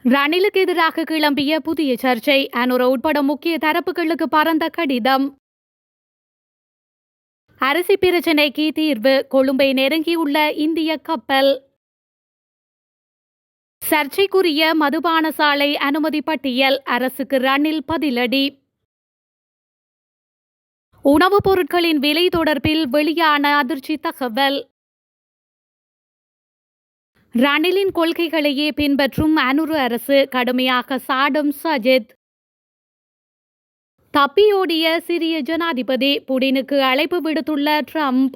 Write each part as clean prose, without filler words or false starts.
ரணிலுக்கு எதிராக கிளம்பிய புதிய சர்ச்சை. அனுர உட்பட முக்கிய தரப்புகளுக்கு பரந்த கடிதம். அரிசி பிரச்சினைக்கு தீர்வு. கொழும்பை நெருங்கியுள்ள இந்திய கப்பல். சர்ச்சைக்குரிய மதுபான சாலை அனுமதி பட்டியல். அரசுக்கு ரணில் பதிலடி. உணவுப் பொருட்களின் விலை தொடர்பில் வெளியான அதிர்ச்சி தகவல். ரணிலின் கொள்கைகளையே பின்பற்றும் அனுர அரசு, கடுமையாக சாடும் சஜித். தப்பியோடிய சிரிய ஜனாதிபதி, புடினுக்கு அழைப்பு விடுத்துள்ள ட்ரம்ப்.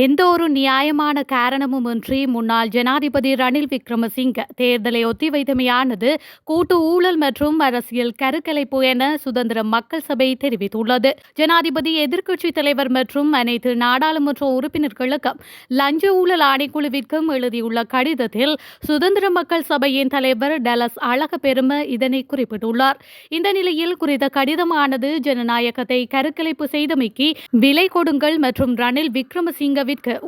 எந்த ஒரு நியாயமான காரணமுமின்றி முன்னாள் ஜனாதிபதி ரணில் விக்ரமசிங்க தேர்தலை ஒத்திவைத்தமையானது கூட்டு ஊழல் மற்றும் அரசியல் கருக்கலைப்பு என சுதந்திர மக்கள் சபை தெரிவித்துள்ளது. ஜனாதிபதி, எதிர்க்கட்சித் தலைவர் மற்றும் அனைத்து நாடாளுமன்ற உறுப்பினர்களுக்கும் லஞ்ச ஊழல் ஆணைக்குழுவிற்கும் எழுதியுள்ள கடிதத்தில் சுதந்திர மக்கள் சபையின் தலைவர் டலஸ் அழகப்பெரும இதனை குறிப்பிட்டுள்ளார். இந்த நிலையில் குறித்த கடிதமானது ஜனநாயகத்தை கருக்கலைப்பு செய்தமைக்கு விலை கொடுங்கள் மற்றும் ரணில் விக்ரமசிங்க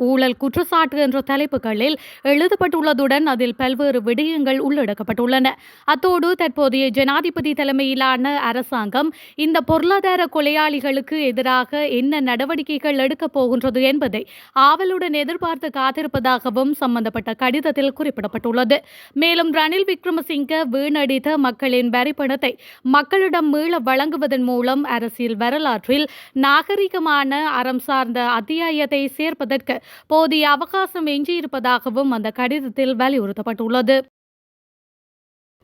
ஊழல் குற்றச்சாட்டு என்ற தலைப்புகளில் எழுதப்பட்டுள்ளதுடன் அதில் பல்வேறு விடயங்கள் உள்ளடக்கப்பட்டுள்ளன. அத்தோடு தற்போதைய ஜனாதிபதி தலைமையிலான அரசாங்கம் இந்த பொருளாதார கொலையாளிகளுக்கு எதிராக என்ன நடவடிக்கைகள் எடுக்கப் போகின்றது என்பதை ஆவலுடன் எதிர்பார்த்து காத்திருப்பதாகவும் சம்பந்தப்பட்ட கடிதத்தில் குறிப்பிடப்பட்டுள்ளது. மேலும் ரணில் விக்ரமசிங்க வீணடித்த மக்களின் வரிப்பணத்தை மக்களிடம் மீள வழங்குவதன் மூலம் அரசியல் வரலாற்றில் நாகரிகமான அறம் சார்ந்த அத்தியாயத்தை சேர்ப்பதற்கு போதிய அவகாசம் எஞ்சியிருப்பதாகவும் அந்த கடிதத்தில் வலியுறுத்தப்பட்டுள்ளது.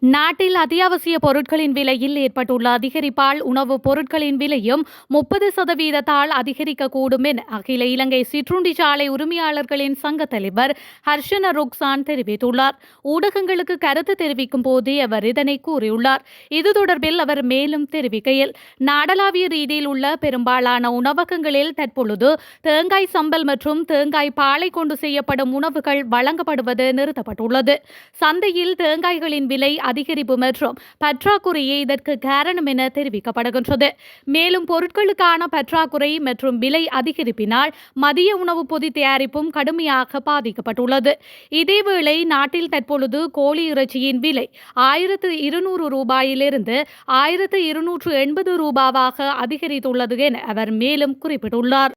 நாட்டில் அத்தியாவசிய பொருட்களின் விலையில் ஏற்பட்டுள்ள அதிகரிப்பால் உணவுப் பொருட்களின் விலையும் 30% அதிகரிக்கக்கூடும் என அகில இலங்கை சிற்றுண்டி சாலை உரிமையாளர்களின் சங்க தலைவர் ஹர்ஷன ருக்சான் தெரிவித்துள்ளார். ஊடகங்களுக்கு கருத்து தெரிவிக்கும் போதே அவர் இதனை கூறியுள்ளார். இது தொடர்பில் அவர் மேலும் தெரிவிக்கையில், நாடளாவிய ரீதியில் உள்ள பெரும்பாலான உணவகங்களில் தற்பொழுது தேங்காய் சம்பல் மற்றும் தேங்காய் பாலை கொண்டு செய்யப்படும் உணவுகள் வழங்கப்படுவது நிறுத்தப்பட்டுள்ளது. சந்தையில் தேங்காய்களின் விலை அதிகரிப்பு மற்றும் பற்றாக்குறையே இதற்கு காரணம் என தெரிவிக்கப்படுகின்றது. மேலும் பொருட்களுக்கான பற்றாக்குறை மற்றும் விலை அதிகரிப்பினால் மதிய உணவு பொதி தயாரிப்பும் கடுமையாக பாதிக்கப்பட்டுள்ளது. இதேவேளை நாட்டில் தற்பொழுது கோழி இறைச்சியின் விலை 1200 ரூபாயிலிருந்து 1280 ரூபாவாக அதிகரித்துள்ளது என அவர் மேலும் குறிப்பிட்டுள்ளார்.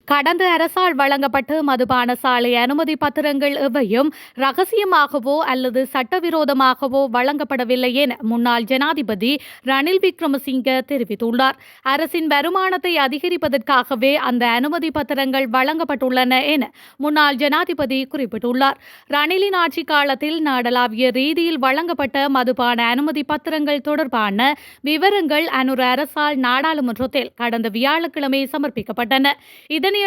கடந்த அரசால் வழங்கப்பட்ட மதுபான சாலை அனுமதி பத்திரங்கள் எவையும் ரகசியமாகவோ அல்லது சட்டவிரோதமாகவோ வழங்கப்படவில்லை என முன்னாள் ஜனாதிபதி ரணில் விக்ரமசிங்க தெரிவித்துள்ளார். அரசின் வருமானத்தை அதிகரிப்பதற்காகவே அந்த அனுமதி பத்திரங்கள் வழங்கப்பட்டுள்ளன என முன்னாள் ஜனாதிபதி குறிப்பிட்டுள்ளார். ரணிலின் ஆட்சி காலத்தில் நாடளாவிய ரீதியில் வழங்கப்பட்ட மதுபான அனுமதி பத்திரங்கள் தொடர்பான விவரங்கள் அனுர அரசால் நாடாளுமன்றத்தில் கடந்த வியாழக்கிழமை சமர்ப்பிக்கப்பட்டன. இதனையடுத்து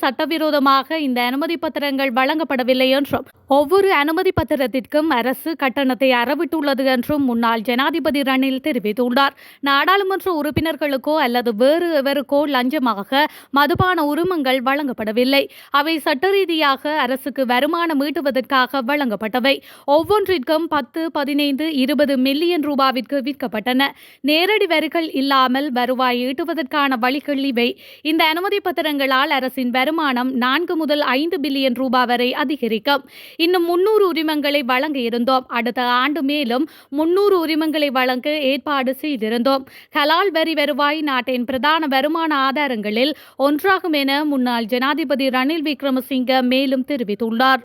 சட்டவிரோதமாக இந்த அனுமதி பத்திரங்கள் வழங்கப்படவில்லை என்றும் ஒவ்வொரு அனுமதி பத்திரத்திற்கும் அரசு கட்டணத்தை அறவிட்டுள்ளது என்றும் முன்னாள் ஜனாதிபதி ரணில் தெரிவித்துள்ளார். நாடாளுமன்ற உறுப்பினர்களுக்கோ அல்லது வேறு எவருக்கோ லஞ்சமாக மதுபான உரிமங்கள் வழங்கப்படவில்லை. அவை சட்ட ரீதியாக அரசுக்கு வருமானம் ஈட்டுவதற்காக வழங்கப்பட்டவை. ஒவ்வொன்றிற்கும் 10, 15, 20 மில்லியன் ரூபாவிற்கு விற்கப்பட்டன. நேரடி வரிகள் இல்லாமல் வருவாய் ஈட்டுவதற்கான வழிகள் இவை. இந்த அனுமதி பத்திரங்களால் அரசின் வருமானம் 4 முதல் 5 பில்லியன் ரூபாய் வரை அதிகரிக்கும். இன்னும் 300 உரிமங்களை வழங்க இருந்தோம். அடுத்த ஆண்டு மேலும் 300 உரிமங்களை வழங்க ஏற்பாடு செய்திருந்தோம். கலால் வரி வருவாய் நாட்டின் பிரதான வருமான ஆதாரங்களில் ஒன்றாகும் என முன்னாள் ஜனாதிபதி ரணில் விக்ரமசிங்க மேலும் தெரிவித்துள்ளார்.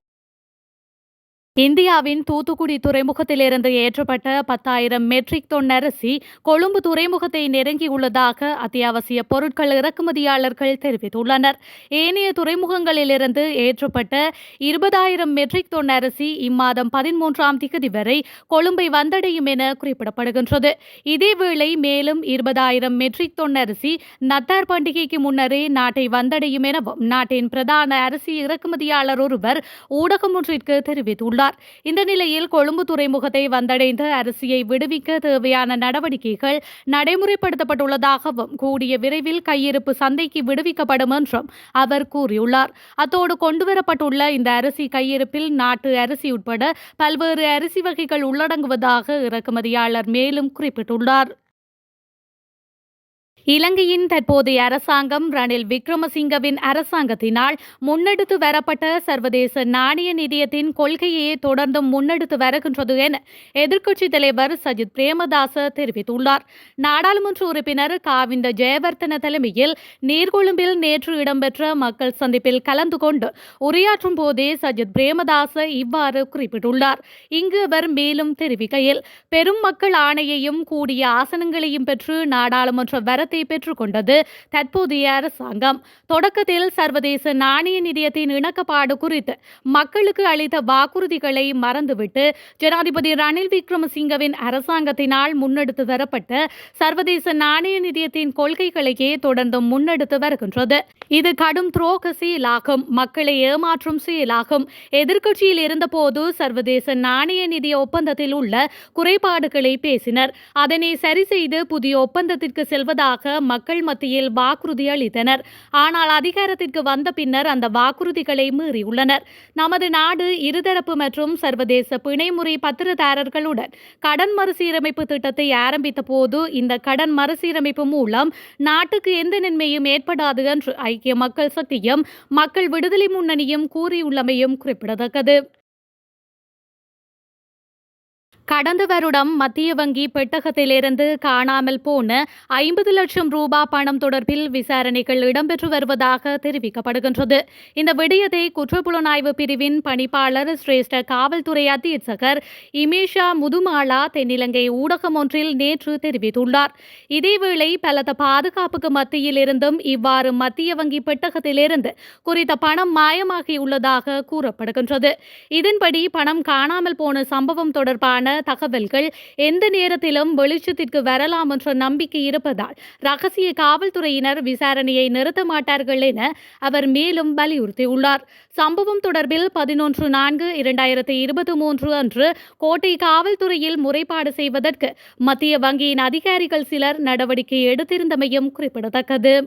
இந்தியாவின் தூத்துக்குடி துறைமுகத்திலிருந்து ஏற்றப்பட்ட 10,000 மெட்ரிக் டன் அரிசி கொழும்பு துறைமுகத்தை நெருங்கியுள்ளதாக அத்தியாவசிய பொருட்கள் இறக்குமதியாளர்கள் தெரிவித்துள்ளனர். ஏனைய துறைமுகங்களிலிருந்து ஏற்றப்பட்ட 20,000 மெட்ரிக் டன் அரிசி இம்மாதம் 13ஆம் திகதி வரை கொழும்பை வந்தடையும் என குறிப்பிடப்படுகின்றது. இதேவேளை மேலும் 20,000 மெட்ரிக் டன் அரிசி நத்தார் பண்டிகைக்கு முன்னரே நாட்டை வந்தடையும் எனவும் நாட்டின் பிரதான அரிசி இறக்குமதியாளர் ஒருவர் ஊடகம் ஒன்றிற்கு தெரிவித்துள்ளார். இந்த நிலையில் கொழும்பு துறைமுகத்தை வந்தடைந்த அரிசியை விடுவிக்க தேவையான நடவடிக்கைகள் நடைமுறைப்படுத்தப்பட்டுள்ளதாகவும் கூடிய விரைவில் கையிருப்பு சந்தைக்கு விடுவிக்கப்படும் என்றும் அவர் கூறியுள்ளார். அத்தோடு கொண்டுவரப்பட்டுள்ள இந்த அரிசி கையிருப்பில் நாட்டு அரிசி உட்பட பல்வேறு அரிசி வகைகள் உள்ளடங்குவதாக இறக்குமதியாளர் மேலும் குறிப்பிட்டுள்ளார். இலங்கையின் தற்போதைய அரசாங்கம் ரணில் விக்ரமசிங்கவின் அரசாங்கத்தினால் முன்னெடுத்து வரப்பட்ட சர்வதேச நாணய நிதியத்தின் கொள்கையை தொடர்ந்தும் முன்னெடுத்து வருகின்றது என எதிர்க்கட்சித் தலைவர் சஜித் பிரேமதாச தெரிவித்துள்ளார். நாடாளுமன்ற உறுப்பினர் காவிந்த ஜெயவர்தன தலைமையில் நீர்கொழும்பில் நேற்று இடம்பெற்ற மக்கள் சந்திப்பில் கலந்து கொண்டு உரையாற்றும் போதே சஜித் பிரேமதாச இவ்வாறு குறிப்பிட்டுள்ளார். இங்கு அவர் மேலும் தெரிவிக்கையில், பெரும் மக்கள் ஆணையையும் கூடிய ஆசனங்களையும் பெற்று நாடாளுமன்ற வரத்தை பெற்றுக் கொண்டது தற்போதைய அரசாங்கம். தொடக்கத்தில் சர்வதேச நாணய நிதியத்தின் இணக்கப்பாடு குறித்து மக்களுக்கு அளித்த வாக்குறுதிகளை மறந்துவிட்டு ஜனாதிபதி ரணில் விக்ரமசிங்கவின் அரசாங்கத்தினால் முன்னெடுத்து வரப்பட்ட சர்வதேச நாணய நிதியத்தின் கொள்கைகளையே தொடர்ந்து முன்னெடுத்து வருகின்றது. இது கடும் துரோக செயலாகும், மக்களை ஏமாற்றும் செயலாகும். எதிர்க்கட்சியில் இருந்தபோது சர்வதேச நாணய நிதிய ஒப்பந்தத்தில் உள்ள குறைபாடுகளை பேசினர். அதனை சரி செய்து புதிய ஒப்பந்தத்திற்கு செல்வதாக மக்கள் மத்தியில் வாக்குறுதி அளித்தனர். ஆனால் அதிகாரத்திற்கு வந்த பின்னர் அந்த வாக்குறுதிகளை மீறியுள்ளனர். நமது நாடு இருதரப்பு மற்றும் சர்வதேச பிணைமுறை பத்திரதாரர்களுடன் கடன் மறுசீரமைப்பு திட்டத்தை ஆரம்பித்த போது இந்த கடன் மறுசீரமைப்பு மூலம் நாட்டுக்கு எந்த நன்மையும் ஏற்படாது என்று ஐக்கிய மக்கள் சக்தியும் மக்கள் விடுதலை முன்னணியும் கூறியுள்ளமையும் குறிப்பிடத்தக்கது. கடந்த வருடம் மத்திய வங்கி பெட்டகத்திலிருந்து காணாமல் போன 50 லட்சம் ரூபாய் பணம் தொடர்பில் விசாரணைகள் இடம்பெற்று வருவதாக தெரிவிக்கப்படுகின்றது. இந்த விடயத்தை குற்றப்புலனாய்வு பிரிவின் பணிப்பாளர் சிரேஷ்ட காவல்துறை அத்தியட்சகர் இமேஷா முதுமாலா தென்னிலங்கை ஊடகம் ஒன்றில் நேற்று தெரிவித்துள்ளார். இதேவேளை பலத்த பாதுகாப்புக்கு மத்தியில் இருந்தும் இவ்வாறு மத்திய வங்கி பெட்டகத்திலிருந்து குறித்த பணம் மாயமாகியுள்ளதாக கூறப்படுகின்றது. இதன்படி பணம் காணாமல் போன சம்பவம் தொடர்பான தகவல்கள் எந்த நேரத்திலும் வெளிச்சத்திற்கு வரலாம் என்ற நம்பிக்கை இருப்பதால் ரகசிய காவல்துறையினர் விசாரணையை நிறுத்த மாட்டார்கள் என அவர் மேலும் வலியுறுத்தியுள்ளார். சம்பவம் தொடர்பில் 11/4/2023 அன்று கோட்டை காவல்துறையில் முறைப்பாடு செய்வதற்கு மத்திய வங்கியின் அதிகாரிகள் சிலர் நடவடிக்கை எடுத்திருந்தமையும் குறிப்பிடத்தக்கது.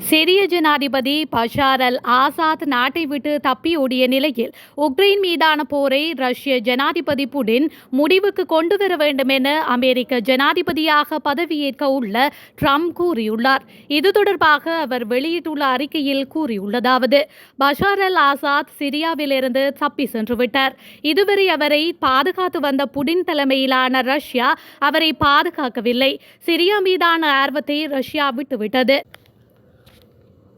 சிரிய ஜனாதிபதி பஷார் அல் ஆசாத் நாட்டை விட்டு தப்பியோடிய நிலையில் உக்ரைன் மீதான போரை ரஷ்ய ஜனாதிபதி புடின் முடிவுக்கு கொண்டு வர வேண்டும் என அமெரிக்க ஜனாதிபதியாக பதவியேற்க உள்ள ட்ரம்ப் கூறியுள்ளார். இது தொடர்பாக அவர் வெளியிட்டுள்ள அறிக்கையில் கூறியுள்ளதாவது, பஷார் அல் ஆசாத் சிரியாவிலிருந்து தப்பி சென்று விட்டார். இதுவரை அவரை பாதுகாத்து வந்த புடின் தலைமையிலான ரஷ்யா அவரை பாதுகாக்கவில்லை. சிரியா மீதான ஆர்வத்தை ரஷ்யா விட்டுவிட்டது.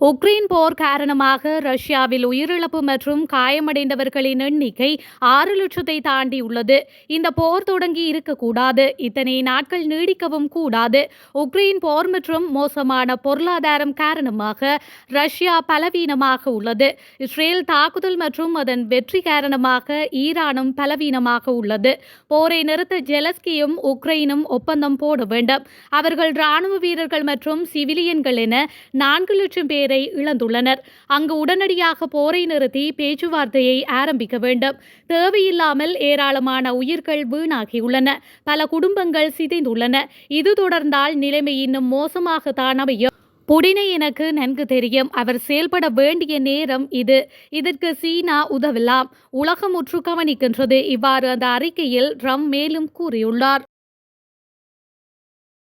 உக்ரைன் போர் காரணமாக ரஷ்யாவில் உயிரிழப்பு மற்றும் காயமடைந்தவர்களின் எண்ணிக்கை 6 லட்சத்தை தாண்டியுள்ளது. இந்த போர் தொடங்கி இருக்கக்கூடாது, இத்தனை நாட்கள் நீடிக்கவும் கூடாது. உக்ரைன் போர் மற்றும் மோசமான பொருளாதாரம் காரணமாக ரஷ்யா பலவீனமாக உள்ளது. இஸ்ரேல் தாக்குதல் மற்றும் அதன் வெற்றி காரணமாக ஈரானும் பலவீனமாக உள்ளது. போரை நிறுத்த ஜெலஸ்கியும் உக்ரைனும் ஒப்பந்தம் போட வேண்டும். அவர்கள் ராணுவ வீரர்கள் மற்றும் சிவிலியன்கள் என 4 லட்சம் பேரை இழந்துள்ளனர். அங்கு உடனடியாக போரை நிறுத்தி பேச்சுவார்த்தையை ஆரம்பிக்க வேண்டும். தேவையில்லாமல் ஏராளமான உயிர்கள் வீணாகியுள்ளன. பல குடும்பங்கள் சிதைந்துள்ளன. இது தொடர்ந்தால் நிலைமை இன்னும் மோசமாகத்தான் அமையும். புடினை எனக்கு நன்கு தெரியும். அவர் செயல்பட வேண்டிய நேரம் இது. இதற்கு சீனா உதவலாம். உலகம் உற்று கவனிக்கின்றது. இவ்வாறு அந்த அறிக்கையில் ட்ரம்ப் மேலும் கூறியுள்ளார்.